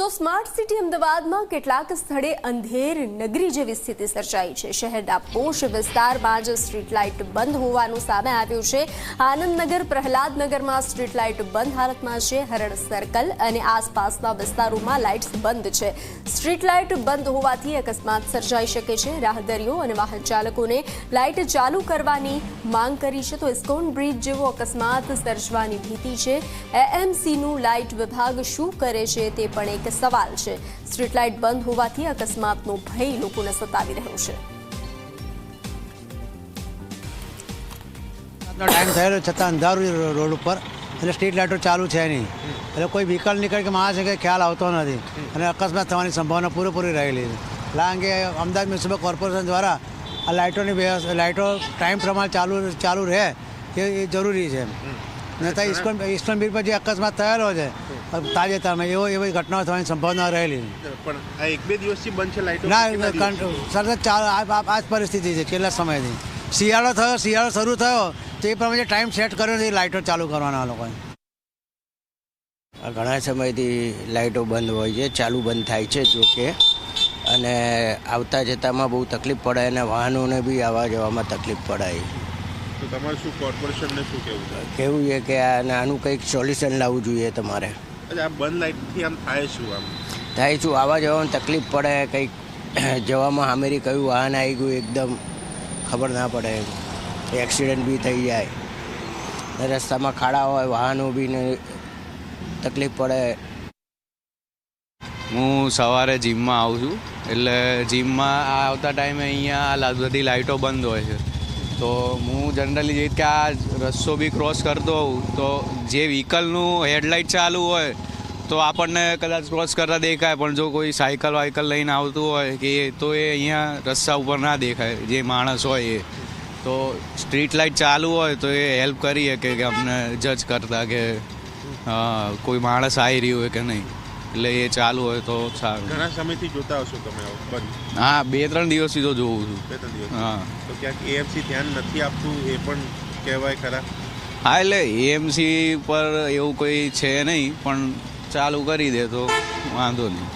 તો smart city અમદાવાદમાં કેટલાક સ્થળે અંધેર નગરી જેવી સ્થિતિ સર્જાઈ છે। શહેરના પોશ વિસ્તારમાં જ સ્ટ્રીટ લાઇટ બંધ હોવાનું સામે આવ્યું છે। આનંદનગર પ્રહલાદનગરમાં સ્ટ્રીટ લાઇટ બંધ હાલતમાં છે। હરણ સર્કલ અને આસપાસના વિસ્તારોમાં લાઇટ્સ બંધ છે। સ્ટ્રીટ લાઇટ બંધ હોવાથી અકસ્માત સર્જાઈ શકે છે। રાહદારીઓ અને વાહન ચાલકોને લાઇટ ચાલુ કરવાની માંગ કરી છે તો ઇસ્કોન બ્રિજ જેવો અકસ્માત સર્જવાની ભીતિ છે। એએમસીનું લાઇટ વિભાગ શું કરે છે તે પણ એક સવાલ છે। સ્ટ્રીટ લાઇટ બંધ હોવાથી અકસ્માતનો ભય લોકોને સતાવી રહ્યો છે। ટાઈમ થયેલો છતાં અંધારું રોડ ઉપર એટલે સ્ટ્રીટ લાઇટો ચાલુ છે નહીં એટલે કોઈ વ્હીકલ નીકળે કે માણસ કંઈ ખ્યાલ આવતો નથી અને અકસ્માત થવાની સંભાવના પૂરેપૂરી રહેલી છે। એટલે અંગે અમદાવાદ મ્યુનિસિપલ કોર્પોરેશન દ્વારા આ લાઇટો ટાઈમ પ્રમાણે ચાલુ રહે એ જરૂરી છે। નહીં ઇસ્કોન બ્રિજ પર જે અકસ્માત થયેલો છે તાજેતરમાં એવી ઘટનાઓ થવાની સંભાવના રહેલી પણ આ એક બે દિવસથી બંધ છે લાઇટો ના સતત આ જ પરિસ્થિતિ છે છેલ્લા સમયથી। શિયાળો શરૂ થયો તો એ પ્રમાણે ટાઈમ સેટ કર્યો એ લાઇટો ચાલુ કરવાના લોકોએ। ઘણા સમયથી લાઇટો બંધ હોય છે, ચાલુ બંધ થાય છે જોકે, અને આવતા જતામાં બહુ તકલીફ પડે અને વાહનોને બી આવવા જવામાં તકલીફ પડે। તો તમારે શું કોર્પોરેશનને શું કેવું છે કે આનું કંઈક સોલ્યુશન લાવવું જોઈએ તમારે। આ બંધ લાઇટથી આમ થાય શું આવવા જવામાં તકલીફ પડે, કંઈક જવામાં સામેથી કયું વાહન આવી ગયું એકદમ ખબર ના પડે, એક્સિડન્ટ બી થઈ જાય, રસ્તામાં ખાડા હોય વાહનો બી ને તકલીફ પડે। હું સવારે જીમમાં આવું છું એટલે જીમમાં આવતા ટાઈમે અહીંયા બધી લાઇટો બંધ હોય છે તો હું જનરલી જે કે આ રસ્તો બી ક્રોસ કરતો હોઉં તો જે વ્હીકલનું હેડલાઇટ ચાલુ હોય તો આપણને કદાચ ક્રોસ કરતા દેખાય, પણ જો કોઈ સાયકલ લઈને આવતું હોય કે તો એ અહીંયા રસ્તા ઉપર ના દેખાય જે માણસ હોય એ। તો સ્ટ્રીટ લાઇટ ચાલુ હોય તો એ હેલ્પ કરી શકે કે અમને જજ કરતા કે કોઈ માણસ આવી રહ્યું હોય કે નહીં, એટલે એ ચાલુ હોય તો સારું। ઘણા સમયથી જોતા હશો તમે? હા, 2-3 દિવસથી તો જોઉં છું। 2-3 દિવસ? હા। તો ક્યાંક એએમસી ધ્યાન નથી આપતું એ પણ કહેવાય ખરા? હા, એટલે એએમસી પર એવું કોઈ છે નહીં, પણ ચાલુ કરી દે તો વાંધો નહીં।